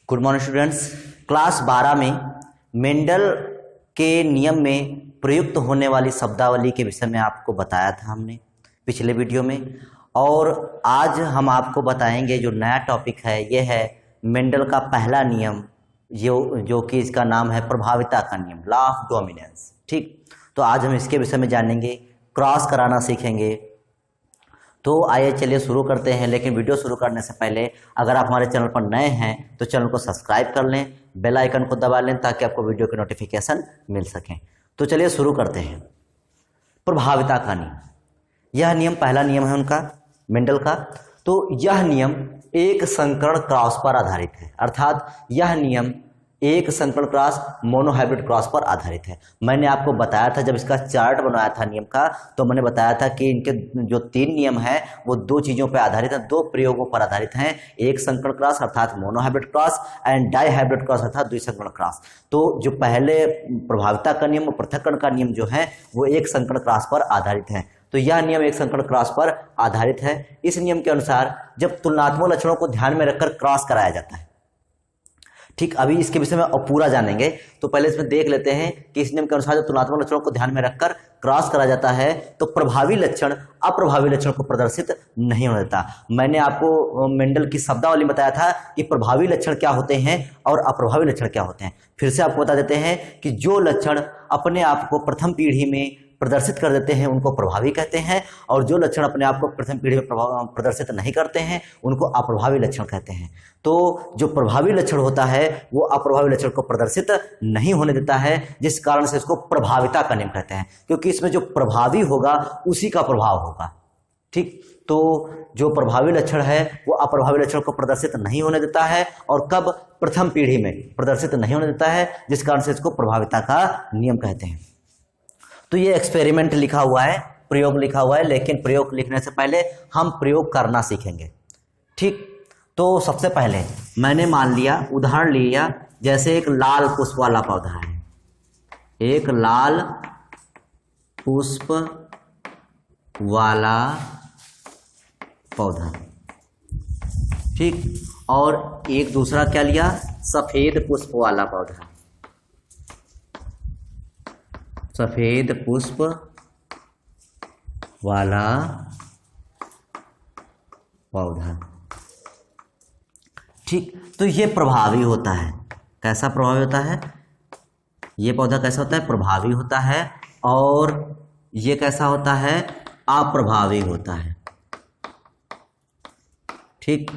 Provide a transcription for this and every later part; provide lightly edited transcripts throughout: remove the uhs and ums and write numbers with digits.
Good morning students. Class 12 में Mendel के नियम में प्रयुक्त होने वाली शब्दावली के विषय में आपको बताया था हमने पिछले वीडियो में, और आज हम आपको बताएंगे जो नया टॉपिक है यह है मेंडल का पहला नियम जो कि इसका नाम है प्रभाविता का नियम, लॉ ऑफ डोमिनेंस। ठीक, तो आज हम इसके विषय में जानेंगे, क्रॉस कराना सीखेंगे। तो आइए चलिए शुरू करते हैं। लेकिन वीडियो शुरू करने से पहले अगर आप हमारे चैनल पर नए हैं तो चैनल को सब्सक्राइब कर लें, बेल आइकन को दबा लें ताकि आपको वीडियो की नोटिफिकेशन मिल सके। तो चलिए शुरू करते हैं। प्रभाविता का नियम, यह नियम पहला नियम है उनका मेंडल का। तो यह नियम एक संकरण क्रॉस पर आधारित है, अर्थात यह नियम एक संकरण क्रॉस मोनोहाइब्रिड क्रॉस पर आधारित है। मैंने आपको बताया था जब इसका चार्ट बनाया था नियम का, तो मैंने बताया था कि इनके जो तीन नियम हैं वो दो चीज़ों पर आधारित हैं, दो प्रयोगों पर आधारित हैं, एक संकरण क्रॉस अर्थात monohybrid cross and dihybrid cross अर्थात द्विसंकरण क्रॉस। तो जो पहले प्रभाविता का नियम और पृथक्करण का नियम जो है वो एक संकरण क्रॉस पर आधारित है। तो यह नियम एक संकरण क्रॉस पर आधारित है। इस नियम के अनुसार जब तुलनात्मक लक्षणों को ध्यान में रखकर क्रॉस कराया जाता है। ठीक, अभी इसके विषय में और पूरा जानेंगे, तो पहले इसमें देख लेते हैं कि इस नियम के अनुसार जब तुलनात्मक लक्षणों को ध्यान में रखकर क्रॉस करा जाता है तो प्रभावी लक्षण अप्रभावी लक्षण को प्रदर्शित नहीं होने देता। मैंने आपको मेंडल की शब्दावली में बताया था कि प्रभावी लक्षण क्या होते हैं और अप्रभावी लक्षण क्या होते हैं। फिर से आपको बता देते हैं कि जो लक्षण अपने आप को प्रथम पीढ़ी में प्रदर्शित कर देते हैं उनको प्रभावी कहते हैं, और जो लक्षण अपने आप को प्रथम पीढ़ी में प्रदर्शित नहीं करते हैं उनको अप्रभावी लक्षण कहते हैं। तो जो प्रभावी लक्षण होता है वो अप्रभावी लक्षण को प्रदर्शित नहीं होने देता है, जिस कारण से इसको प्रभाविता का नियम कहते हैं, क्योंकि इसमें जो प्रभावी होगा उसी का प्रभाव होगा। ठीक, तो जो प्रभावी लक्षण है वो अप्रभावी लक्षण को प्रदर्शित नहीं होने देता है, और कब प्रथम पीढ़ी में प्रदर्शित नहीं होने देता है, जिस कारण से इसको प्रभाविता का नियम कहते हैं। तो ये एक्सपेरिमेंट लिखा हुआ है, प्रयोग लिखा हुआ है, लेकिन प्रयोग लिखने से पहले हम प्रयोग करना सीखेंगे। ठीक, तो सबसे पहले मैंने मान लिया, उदाहरण लिया, जैसे एक लाल पुष्प वाला पौधा है, एक लाल पुष्प वाला पौधा। ठीक, और एक दूसरा क्या लिया, सफेद पुष्प वाला पौधा, सफेद पुष्प वाला पौधा। ठीक, तो ये प्रभावी होता है। कैसा प्रभावी होता है? ये पौधा कैसा होता है? प्रभावी होता है। और ये कैसा होता है? अप्रभावी होता है। ठीक,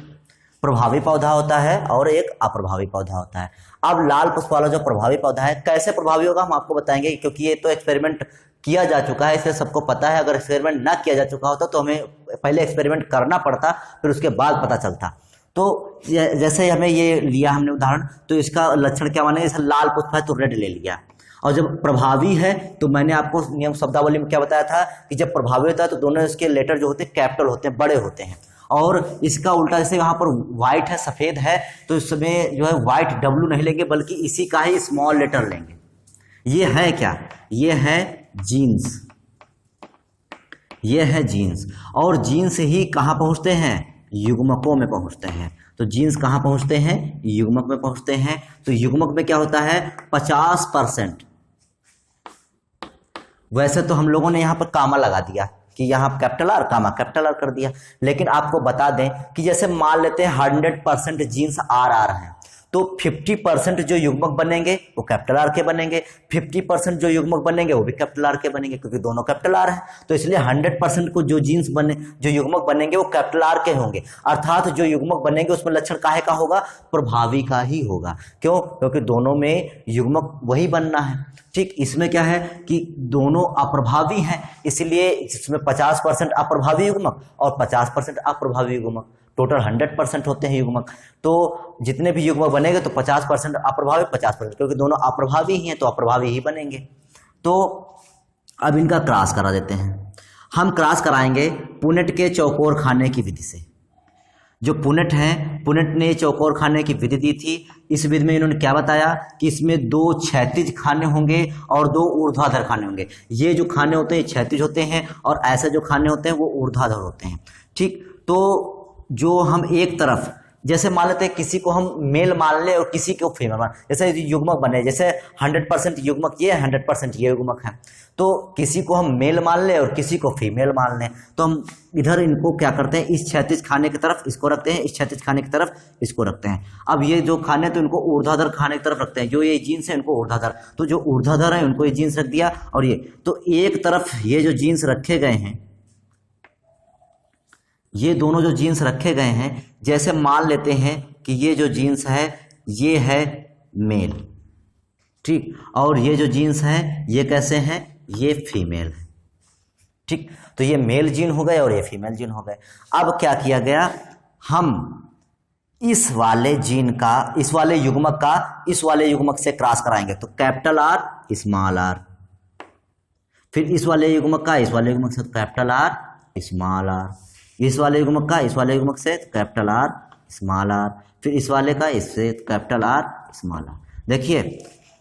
प्रभावी पौधा होता है और एक अप्रभावी पौधा होता है। अब लाल पुष्प वाला जो प्रभावी पौधा है कैसे प्रभावी होगा हम आपको बताएंगे, क्योंकि ये तो एक्सपेरिमेंट किया जा चुका है, इसलिए सबको पता है। अगर एक्सपेरिमेंट ना किया जा चुका होता तो हमें पहले एक्सपेरिमेंट करना पड़ता, फिर उसके बाद पता चलता। तो जैसे हमें ये लिया हमने उदाहरण, तो इसका लक्षण क्या माने, जैसे लाल पुष्प है तो रेड ले लिया। और जब प्रभावी है तो मैंने आपको नियम शब्दावली में क्या बताया था कि जब प्रभावी होता है तो दोनों इसके लेटर जो होते हैं कैपिटल होते हैं, बड़े होते हैं। और इसका उल्टा, जैसे यहाँ पर व्हाइट है, सफेद है, तो इसमें जो है व्हाइट डब्ल्यू नहीं लेंगे बल्कि इसी का ही स्मॉल लेटर लेंगे। ये है क्या? ये है जीन्स, ये है जीन्स। और जीन्स ही कहाँ पहुँचते हैं? युग्मकों में पहुँचते हैं। तो जीन्स कहाँ पहुँचते हैं? युग्मक में पहुँचते हैं। तो युग्मक में क्या होता है? 50%। वैसे तो हम लोगों ने यहाँ पर कामा लगा दिया कि यहाँ कैपिटल आर कामा कैपिटल आर कर दिया, लेकिन आपको बता दें कि जैसे मान लेते हैं 100% जीन्स आर हैं, तो 50% जो युग्मक बनेंगे वो कैपिटल आर के बनेंगे, 50% जो युग्मक बनेंगे वो भी कैपिटल आर के बनेंगे, क्योंकि दोनों कैपिटल आर हैं। तो इसलिए 100% को जो जीन्स बने, जो युग्मक बनेंगे वो कैपिटल आर के होंगे, अर्थात जो युग्मक बनेंगे उसमें लक्षण काहे का होगा? प्रभावी का ही होगा। क्यों? क्योंकि दोनों में युग्मक वही बनना है। ठीक, इसमें क्या है कि दोनों अप्रभावी हैं, इसलिए इसमें 50% अप्रभावी युग्मक और 50% अप्रभावी युग्मक, टोटल 100% होते हैं युग्मक। तो जितने भी युग्मक बनेंगे तो 50% अप्रभावी, 50%, क्योंकि दोनों अप्रभावी ही हैं तो अप्रभावी ही बनेंगे। तो अब इनका क्रॉस करा देते हैं। हम क्रॉस कराएंगे पुनेट के चौकोर खाने की विधि से। जो पुनेट हैं, पुनेट ने चौकोर खाने की विधि दी थी। इस विधि में इन्होंने क्या बताया कि इसमें 2 क्षैतिज खाने होंगे और 2 ऊर्ध्वाधर खाने होंगे। ये जो खाने होते हैं क्षैतिज होते हैं और ऐसे जो खाने होते हैं वो ऊर्ध्वाधर होते हैं। ठीक, तो जो हम एक तरफ जैसे मान लेते हैं किसी को हम मेल मान ले और किसी को फीमेल मान, जैसे युग्मक बने, जैसे 100% युग्मक ये 100% ये युग्मक है, तो किसी को हम मेल मान ले और किसी को फीमेल मान लें, तो हम इधर इनको क्या करते हैं, इस क्षैतिज खाने की तरफ इसको रखते हैं, इस क्षैतिज खाने की तरफ इसको रखते हैं। अब ये जो खाने तो इनको ऊर्ध्वाधर खाने की तरफ रखते हैं, जो ये जीन्स है इनको ऊर्ध्वाधर, तो जो ऊर्ध्वाधर है उनको ये जीन्स रख दिया, और ये तो एक तरफ ये जो जीन्स रखे गए हैं, ये दोनों जो जीन्स रखे गए हैं, जैसे मान लेते हैं कि ये जो जीन्स है ये है मेल, ठीक, और ये जो जीन्स है ये कैसे हैं, ये फीमेल है, ठीक, तो ये मेल जीन हो गए और ये फीमेल जीन हो गए। अब क्या किया गया, हम इस वाले जीन का, इस वाले युग्मक का इस वाले युग्मक से क्रॉस कराएंगे, तो कैपिटल आर स्मॉल आर, फिर इस वाले युग्मक का इस वाले युग्मक से कैपिटल आर स्मॉल आर, इस वाले युग्मक का इस वाले युग्मक से कैपिटल आर स्मॉल आर, फिर इस वाले का इससे कैपिटल आर स्मॉल आर। देखिए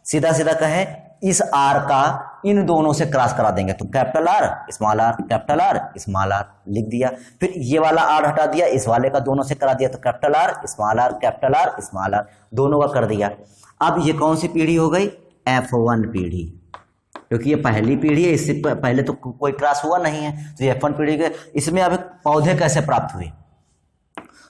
सीधा सीधा कहें, इस आर का इन दोनों से क्रॉस करा देंगे, तो capital R capital R small R लिख दिया, फिर ये वाला आर हटा दिया, इस वाले का दोनों से करा दिया, तो कैपिटल आर स्मॉल आर दोनों का कर दिया। अब ये कौन सी पीढ़ी हो गई, F1 पीढ़ी, क्योंकि ये पहली पीढ़ी है, इससे पहले तो कोई क्रॉस हुआ नहीं है, तो ये F1 पीढ़ी के। इसमें अब पौधे कैसे प्राप्त हुए,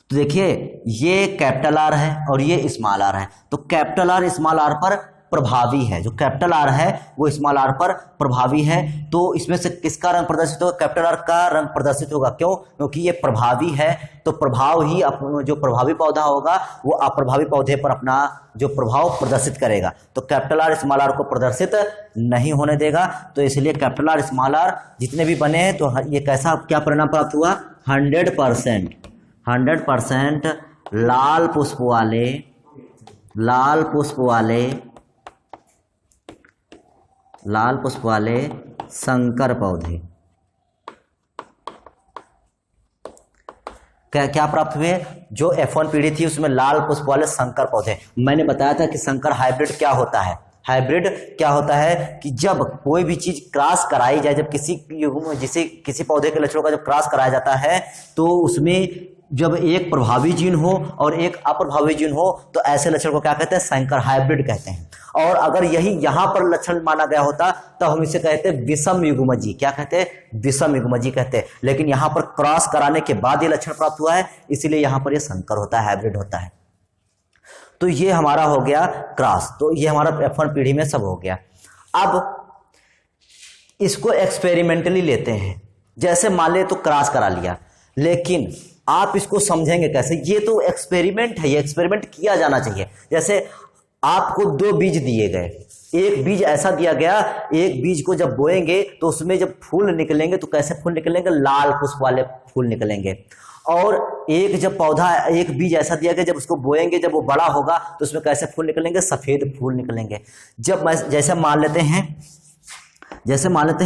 तो देखिए ये कैपिटल आर है और ये स्मॉल आर है, तो कैपिटल आर स्मॉल आर पर प्रभावी है, जो कैपिटल आर है वो स्मॉल आर पर प्रभावी है, तो इसमें से किसका रंग प्रदर्शित होगा, कैपिटल आर का रंग प्रदर्शित होगा। क्यों, क्योंकि ये प्रभावी है, तो प्रभाव ही जो प्रभावी पौधा होगा वो अप्रभावी पौधे पर अपना जो प्रभाव प्रदर्शित करेगा, तो कैपिटल आर स्मॉल आर को प्रदर्शित नहीं होने देगा, तो इसलिए कैपिटल आर स्मॉल आर जितने भी बने हैं, तो ये कैसा क्या परिणाम प्राप्त हुआ, 100% लाल पुष्प वाले संकर पौधे क्या प्राप्त हुए, जो F1 पीढ़ी थी उसमें लाल पुष्प वाले संकर पौधे। मैंने बताया था कि संकर हाइब्रिड क्या होता है, हाइब्रिड क्या होता है कि जब कोई भी चीज क्रॉस कराई जाए, जब किसी पौधे के लक्षणों का जब क्रॉस कराया जाता है, तो उसमें जब एक प्रभावी जीन हो और एक अप्रभावी जीन हो, तो ऐसे लक्षण को क्या कहते हैं, संकर हाइब्रिड कहते हैं। और अगर यही यहां पर लक्षण माना गया होता तो हम इसे कहते हैं विषम युग्मजी, क्या कहते हैं, विषम युग्मजी कहते हैं, लेकिन यहां पर क्रॉस कराने के बाद ये लक्षण प्राप्त हुआ है, इसलिए यहां पर ये संकर होता है, हाइब्रिड होता है। तो ये हमारा हो गया क्रॉस, तो ये हमारा F1 पीढ़ी में सब हो गया। अब इसको एक्सपेरिमेंटली लेते हैं, जैसे मान ले तो क्रॉस करा लिया, लेकिन आप इसको समझेंगे कैसे, ये तो एक्सपेरिमेंट है, ये एक्सपेरिमेंट किया जाना चाहिए। जैसे आपको 2 बीज दिए गए, एक बीज ऐसा दिया गया, एक बीज को जब बोएंगे तो उसमें जब फूल निकलेंगे तो कैसे फूल निकलेंगे, लाल पुष्प वाले फूल निकलेंगे, और एक जब पौधा, एक बीज ऐसा दिया गया, जब उसको बोएंगे, जब वो बड़ा होगा तो उसमें कैसे फूल निकलेंगे, सफेद फूल निकलेंगे। जैसे मान लेते हैं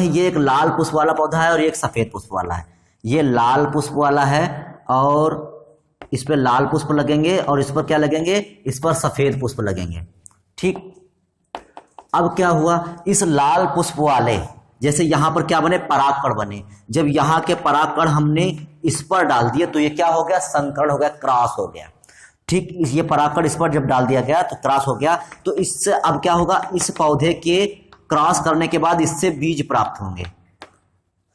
ये एक लाल पुष्प वाला पौधा है और एक सफेद पुष्प वाला है, ये लाल पुष्प वाला है और इस पर लाल पुष्प लगेंगे और इस पर क्या लगेंगे, इस पर सफेद पुष्प लगेंगे, ठीक। अब क्या हुआ, इस लाल पुष्प वाले, जैसे यहां पर क्या बने, परागकण बने, जब यहां के परागकण हमने इस पर डाल दिए तो ये क्या हो गया, संकरण हो गया, क्रॉस हो गया, ठीक। ये परागकण इस पर जब डाल दिया गया तो क्रॉस हो गया, तो इससे अब क्या होगा, इस पौधे के क्रॉस करने के बाद इससे बीज प्राप्त होंगे,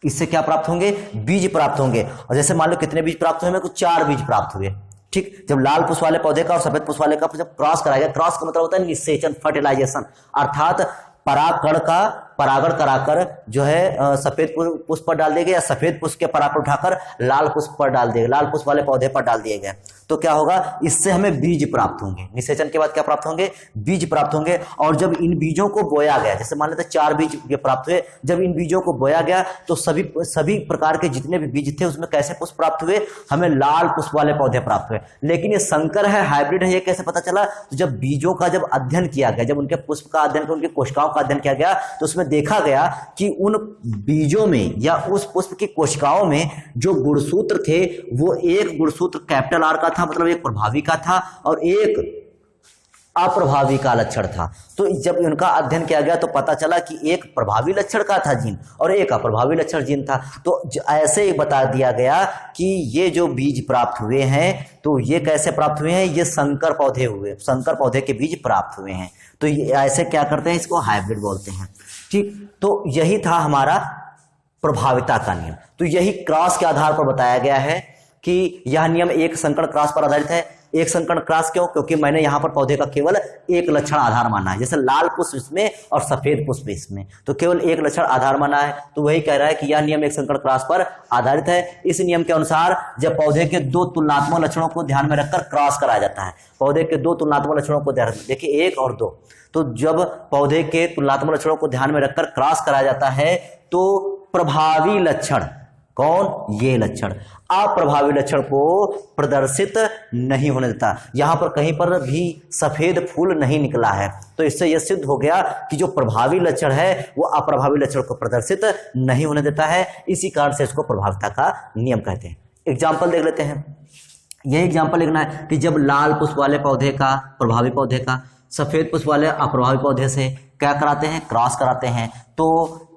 इससे क्या प्राप्त होंगे, बीज प्राप्त होंगे। और जैसे मान लो कितने बीज प्राप्त हुए, मेरे को 4 बीज प्राप्त हुए, ठीक। जब लाल पुष्प वाले पौधे का और सफेद पुष्प वाले का जब क्रॉस कराया गया, क्रॉस का मतलब होता है निषेचन, फर्टिलाइजेशन, अर्थात परागकण का परागण कराकर जो है सफेद पुष्प पर डाल दिए गए, या सफेद पुष्प के परागण उठाकर लाल पुष्प पर डाल दिए, लाल पुष्प वाले पौधे पर डाल दिए गए, तो क्या होगा, इससे हमें बीज प्राप्त होंगे, निषेचन के बाद क्या प्राप्त होंगे, बीज प्राप्त होंगे। और जब इन बीजों को बोया गया, जैसे मान लेते 4 बीज ये प्राप्त हुए, जब इन बीजों को बोया गया तो सभी प्रकार के जितने भी बीज थे उसमें कैसे पुष्प प्राप्त हुए, हमें लाल पुष्प वाले पौधे प्राप्त हुए। लेकिन ये संकर है, हाइब्रिड है, ये कैसे पता चला, तो जब बीजों का जब अध्ययन किया गया, जब उनके पुष्प का अध्ययन, उनकी कोशिकाओं का अध्ययन किया गया, तो उसमें देखा गया कि उन बीजों में या उस पुष्प की कोशिकाओं में जो गुणसूत्र थे, वो एक गुणसूत्र कैपिटल आर का था, मतलब एक प्रभावी का था, और एक अप्रभावी का लक्षण था। तो जब उनका अध्ययन किया गया तो पता चला कि एक प्रभावी लक्षण का था जीन और एक अप्रभावी लक्षण जीन था। तो ऐसे ही बता दिया गया कि ये जो बीज प्राप्त हुए हैं तो ये कैसे प्राप्त हुए हैं, ये संकर पौधे हुए, संकर पौधे के बीज प्राप्त हुए हैं। तो ये ऐसे क्या करते हैं, इसको हाइब्रिड बोलते हैं। ठीक, तो यही था हमारा प्रभाविता का नियम। तो यही क्रॉस के आधार पर बताया गया है कि यह नियम एक संकर क्रॉस पर आधारित है। एक संकर क्रॉस क्यों? क्योंकि मैंने यहाँ पर पौधे का केवल एक लक्षण आधार माना है, जैसे लाल पुष्प इसमें और सफेद पुष्प इसमें, तो केवल एक लक्षण आधार माना है। तो वही कह रहा है कि यह नियम एक संकर क्रॉस पर आधारित है। इस नियम के अनुसार जब पौधे के दो तुलनात्मक लक्षणों को ध्यान में रखकर क्रॉस कराया जाता है, पौधे के दो तुलनात्मक लक्षणों को ध्यान, देखिए 1 और 2, तो जब पौधे के तुलनात्मक लक्षणों को ध्यान में रखकर क्रॉस कराया जाता है तो प्रभावी लक्षण, कौन? ये लक्षण अप्रभावी लक्षण को प्रदर्शित नहीं होने देता। यहां पर कहीं पर भी सफेद फूल नहीं निकला है, तो इससे यह सिद्ध हो गया कि जो प्रभावी लक्षण है वो अप्रभावी लक्षण को प्रदर्शित नहीं होने देता है। इसी कारण से इसको प्रभाविता का नियम कहते हैं। एग्जाम्पल देख लेते हैं। यह एग्जाम्पल लिखना है कि जब लाल पुष्प वाले पौधे का, प्रभावी पौधे का, सफेद पुष्प वाले अप्रभावी पौधे से क्या कराते हैं? क्रॉस कराते हैं। तो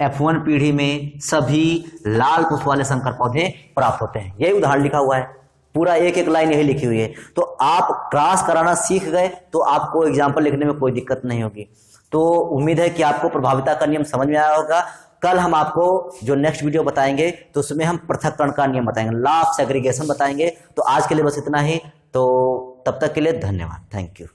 F1 पीढ़ी में सभी लाल पुष्प वाले संकर पौधे प्राप्त होते हैं। यही उदाहरण लिखा हुआ है, पूरा एक एक लाइन यही लिखी हुई है। तो आप क्रॉस कराना सीख गए तो आपको एग्जाम्पल लिखने में कोई दिक्कत नहीं होगी। तो उम्मीद है कि आपको प्रभाविता का नियम समझ में आया होगा। कल हम आपको जो नेक्स्ट वीडियो बताएंगे तो उसमें हम पृथक्करण का नियम बताएंगे, लॉ ऑफ सेग्रीगेशन बताएंगे। तो आज के लिए बस इतना ही। तो तब तक के लिए धन्यवाद, थैंक यू।